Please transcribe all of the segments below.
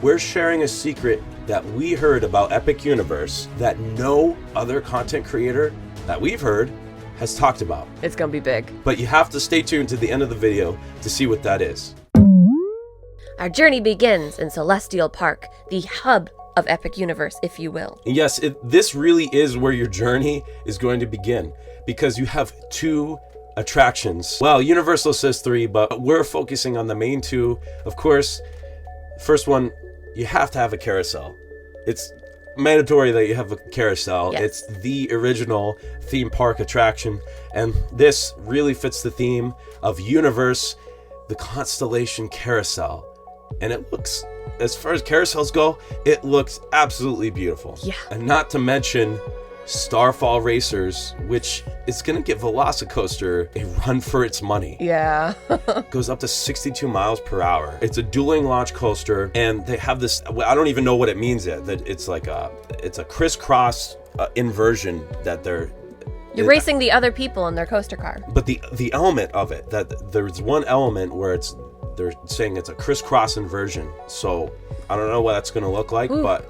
We're sharing a secret that we heard about Epic Universe that no other content creator that we've heard has talked about. It's gonna be big. But you have to stay tuned to the end of the video to see what that is. Our journey begins in Celestial Park, the hub of Epic Universe, if you will. Yes, this really is where your journey is going to begin, because you have two attractions. Well, Universal says 3, but we're focusing on the main 2. Of course, first one, you have to have a carousel. It's mandatory that you have a carousel. Yes. It's the original theme park attraction, and this really fits the theme of Universe, the Constellation Carousel. And it looks, as far as carousels go, it looks absolutely beautiful. Yeah. And not to mention Starfall Racers, which is going to give Velocicoaster a run for its money. Yeah. It goes up to 62 miles per hour. It's a dueling launch coaster, and they have this, I don't even know what it means yet, that it's like it's a crisscross inversion that You're racing the other people in their coaster car. But the element of it, that there's one element where they're saying it's a crisscross inversion. So I don't know what that's going to look like, but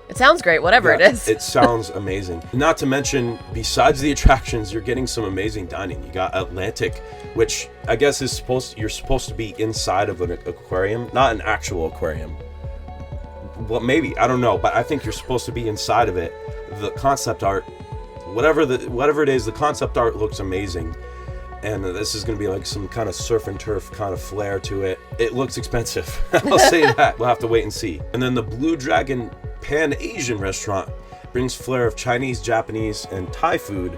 it sounds great, whatever it is. It sounds amazing. Not to mention, besides the attractions, you're getting some amazing dining. You got Atlantic, which I guess you're supposed to be inside of an aquarium, not an actual aquarium. Well, maybe, I don't know, but I think you're supposed to be inside of it. The concept art, whatever it is, the concept art looks amazing. And this is going to be like some kind of surf and turf kind of flair to it. It looks expensive. I'll say that. We'll have to wait and see. And then the Blue Dragon Pan-Asian restaurant brings flair of Chinese, Japanese, and Thai food.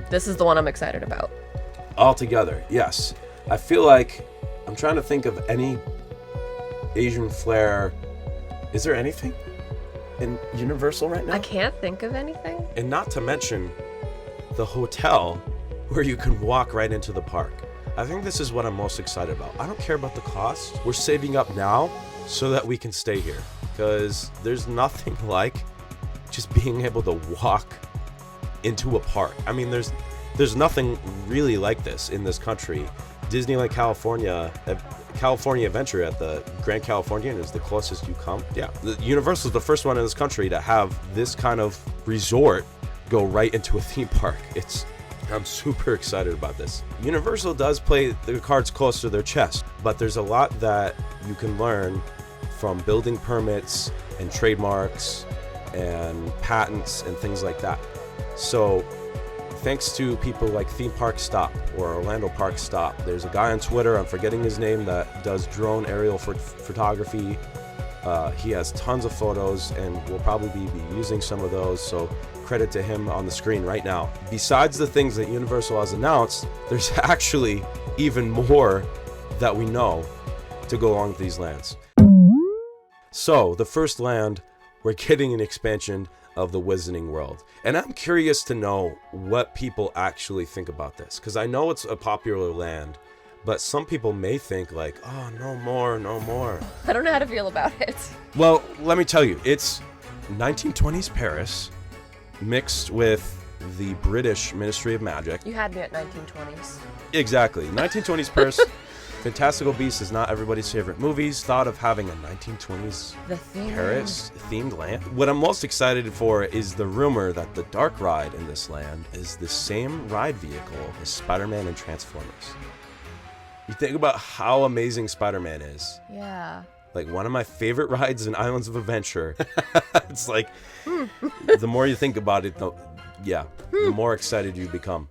This is the one I'm excited about. All together, yes. I feel like I'm trying to think of any Asian flair. Is there anything in Universal right now? I can't think of anything. And not to mention the hotel where you can walk right into the park. I think this is what I'm most excited about. I don't care about the cost. We're saving up now so that we can stay here, because there's nothing like just being able to walk into a park. I mean, there's nothing really like this in this country. Disneyland California Adventure at the Grand Californian is the closest you come. Yeah, Universal is the first one in this country to have this kind of resort go right into a theme park. I'm super excited about this. Universal does play the cards close to their chest, but there's a lot that you can learn from building permits and trademarks and patents and things like that. So thanks to people like Theme Park Stop or Orlando Park Stop, there's a guy on Twitter, I'm forgetting his name, that does drone aerial photography. He has tons of photos, and we'll probably be using some of those, so credit to him on the screen right now. Besides the things that Universal has announced, there's actually even more that we know to go along with these lands. So the first land, we're getting an expansion of the Whizzing world, and I'm curious to know what people actually think about this, because I know it's a popular land, but some people may think like, oh, no more. I don't know how to feel about it. Well, let me tell you, it's 1920s Paris mixed with the British Ministry of Magic. You had me at 1920s. Exactly. 1920s Paris. Fantastical Beasts is not everybody's favorite movies. Thought of having a 1920s Paris themed land. What I'm most excited for is the rumor that the dark ride in this land is the same ride vehicle as Spider-Man and Transformers. You think about how amazing Spider-Man is. Yeah. Like one of my favorite rides in Islands of Adventure. It's like, the more you think about it, the more excited you become.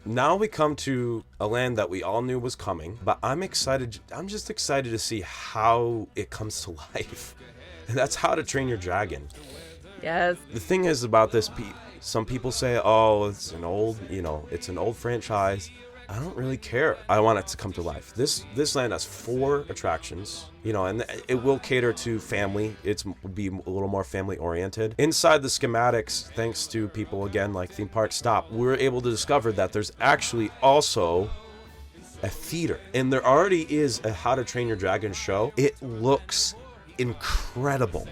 Now we come to a land that we all knew was coming, but I'm just excited to see how it comes to life. And that's How to Train Your Dragon. Yes. The thing is about this, some people say, oh, it's an old franchise. I don't really care. I want it to come to life. This land has 4 attractions, and it will cater to family. Will be a little more family oriented. Inside the schematics, thanks to people again like Theme Park Stop, we're able to discover that there's actually also a theater, and there already is a How to Train Your Dragon show. It looks incredible.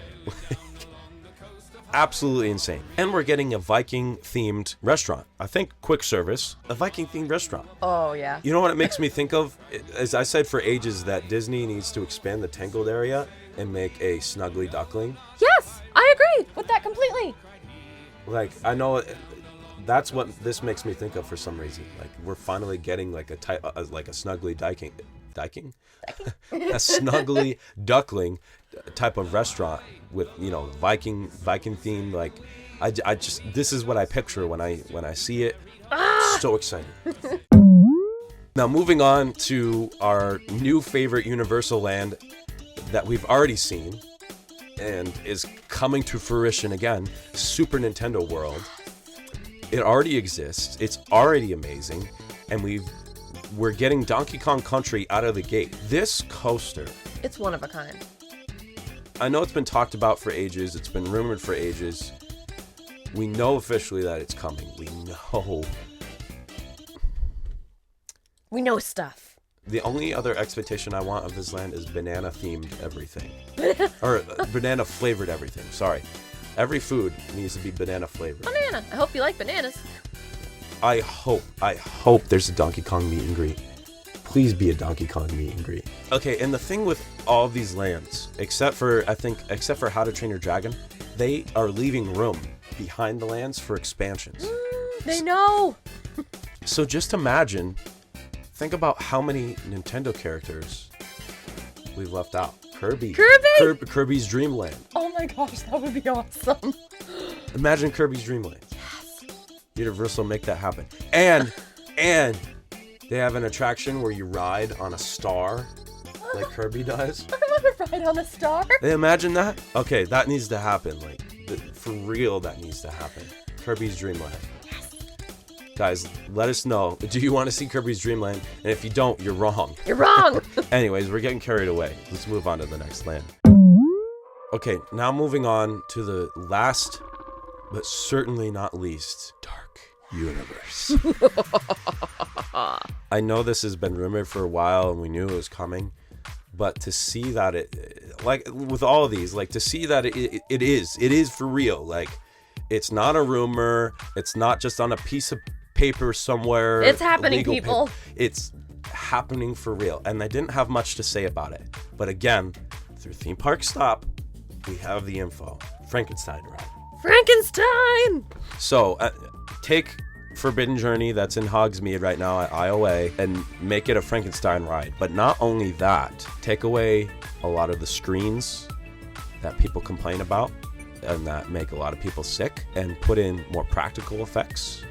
absolutely insane. And we're getting a Viking-themed restaurant. I think quick service, a Viking-themed restaurant. Oh, yeah. You know what it makes me think of? As I said for ages, that Disney needs to expand the Tangled area and make a Snuggly Duckling. Yes, I agree with that completely. Like, I know that's what this makes me think of for some reason. Like, we're finally getting like a Snuggly Diking? A Snuggly Duckling type of restaurant with, you know, Viking theme. Like, I just, this is what I picture when I see it. So excited. Now, moving on to our new favorite Universal land that we've already seen and is coming to fruition again, Super Nintendo World. It already exists. It's already amazing, and we're getting Donkey Kong Country out of the gate. This coaster, It's one of a kind. I know it's been talked about for ages. It's been rumored for ages. We know officially that it's coming. We know stuff. The only other expectation I want of this land is banana-themed everything. Or banana-flavored everything, sorry. Every food needs to be banana-flavored. Banana. I hope you like bananas. I hope there's a Donkey Kong meet and greet. Please be a Donkey Kong meet and greet. Okay, and the thing with all of these lands, except for How to Train Your Dragon, they are leaving room behind the lands for expansions. They know. So just imagine, think about how many Nintendo characters we've left out. Kirby's Dream Land. Oh my gosh, that would be awesome. Imagine Kirby's Dream Land. Yes. Universal, make that happen. And they have an attraction where you ride on a star like Kirby does. I want to ride on a star. Hey, imagine that. Okay, that needs to happen. Like, for real, that needs to happen. Kirby's Dream Land. Yes. Guys, let us know. Do you want to see Kirby's Dream Land? And if you don't, you're wrong. You're wrong. Anyways, we're getting carried away. Let's move on to the next land. Okay, now moving on to the last, but certainly not least, Dark Universe. I know this has been rumored for a while and we knew it was coming, but to see that it, like with all of these, like to see that it is for real. Like, it's not a rumor. It's not just on a piece of paper somewhere. It's happening, people. It's happening for real. And I didn't have much to say about it. But again, through Theme Park Stop, we have the info. Frankenstein ride. Frankenstein! So, take Forbidden Journey that's in Hogsmeade right now at IOA and make it a Frankenstein ride. But not only that, take away a lot of the screens that people complain about and that make a lot of people sick, and put in more practical effects,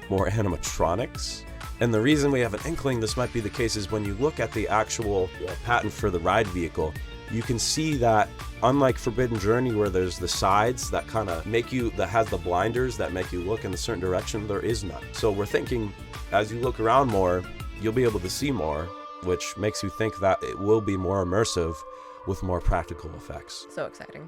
more animatronics. And the reason we have an inkling this might be the case is when you look at the actual patent for the ride vehicle, you can see that unlike Forbidden Journey, where there's the sides that kind of make you, that has the blinders that make you look in a certain direction, there is none. So we're thinking as you look around more, you'll be able to see more, which makes you think that it will be more immersive with more practical effects. So exciting.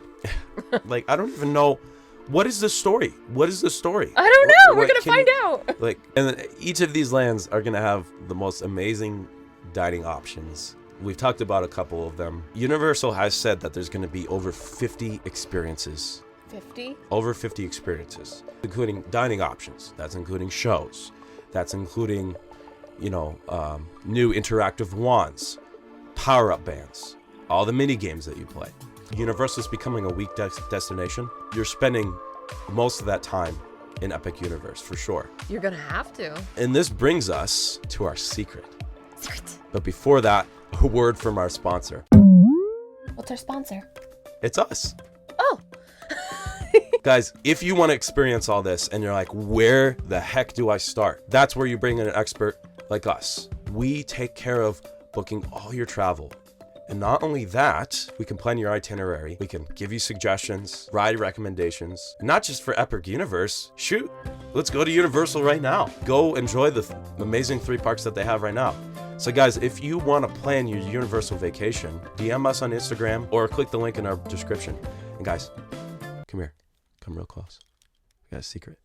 Like, I don't even know. What is the story? I don't know. We're going to find out. Like, and then each of these lands are going to have the most amazing dining options. We've talked about a couple of them. Universal has said that there's going to be over 50 experiences. 50? Over 50 experiences, including dining options. That's including shows. That's including, new interactive wands, power-up bands, all the mini games that you play. Universal's becoming a week destination. You're spending most of that time in Epic Universe, for sure. You're going to have to. And this brings us to our secret. But before that, a word from our sponsor. What's our sponsor? It's us. Oh. Guys, if you want to experience all this and you're like, where the heck do I start? That's where you bring in an expert like us. We take care of booking all your travel. And not only that, we can plan your itinerary. We can give you suggestions, ride recommendations, and not just for Epic Universe. Shoot, let's go to Universal right now. Go enjoy the amazing 3 parks that they have right now. So guys, if you want to plan your Universal vacation, DM us on Instagram or click the link in our description. And guys, come here. Come real close. We got a secret.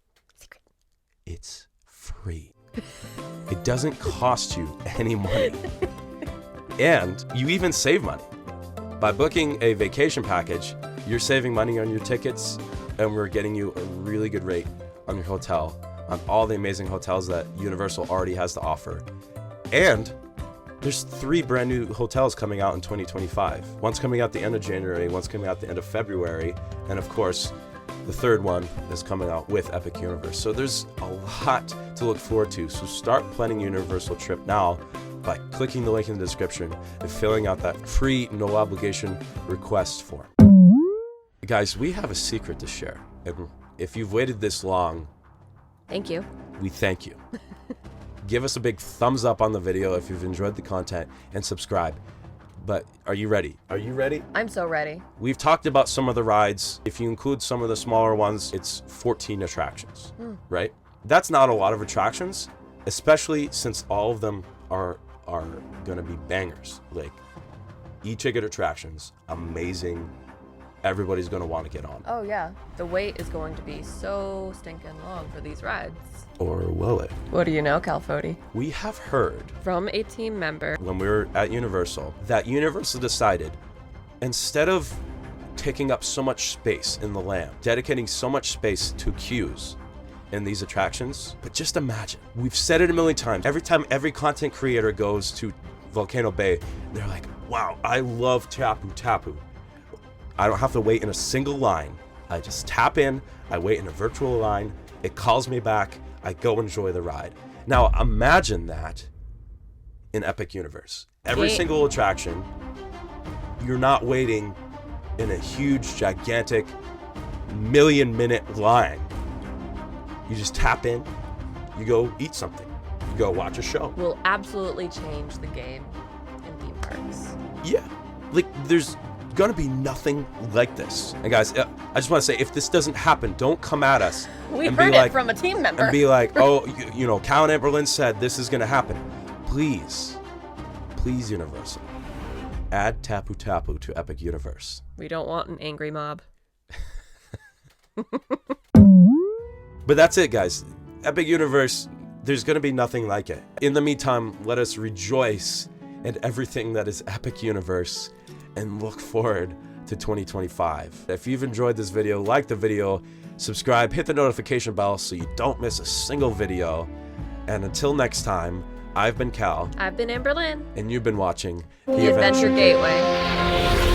It's free. It doesn't cost you any money. And you even save money. By booking a vacation package, you're saving money on your tickets, and we're getting you a really good rate on your hotel, on all the amazing hotels that Universal already has to offer. And there's 3 brand new hotels coming out in 2025. One's coming out the end of January, one's coming out the end of February, and of course, the 3rd one is coming out with Epic Universe. So there's a lot to look forward to. So start planning your Universal trip now by clicking the link in the description and filling out that free, no obligation request form. Guys, we have a secret to share. And if you've waited this long, Thank you. we thank you. Give us a big thumbs up on the video if you've enjoyed the content, and subscribe. But are you ready? Are you ready? I'm so ready. We've talked about some of the rides. If you include some of the smaller ones, it's 14 attractions, right? That's not a lot of attractions, especially since all of them are gonna be bangers. Like, e-ticket attractions, amazing. Everybody's gonna want to get on. Oh yeah, the wait is going to be so stinking long for these rides. Or will it? What do you know, Calfody? We have heard From a team member. when we were at Universal that Universal decided, instead of taking up so much space in the land, dedicating so much space to queues in these attractions, but just imagine, we've said it a million times, every time every content creator goes to Volcano Bay, they're like, wow, I love Tapu Tapu. I don't have to wait in a single line. I just tap in, I wait in a virtual line, it calls me back, I go enjoy the ride. Now imagine that in Epic Universe. Every single attraction, you're not waiting in a huge, gigantic, million-minute line. You just tap in, you go eat something, you go watch a show. Will absolutely change the game in theme parks. Yeah, like there's gonna be nothing like this. And guys, I just want to say, if this doesn't happen, don't come at us We and heard be like, it from a team member. and be like, oh, you know, Cal and Amberlynn said this is gonna happen. Please, please, Universal, add Tapu Tapu to Epic Universe. We don't want an angry mob. But that's it, guys. Epic Universe, there's gonna be nothing like it. In the meantime, let us rejoice in everything that is Epic Universe and look forward to 2025. If you've enjoyed this video, like the video, subscribe, hit the notification bell so you don't miss a single video. And until next time, I've been Cal. I've been Amberlynn. And you've been watching The Adventure Gateway.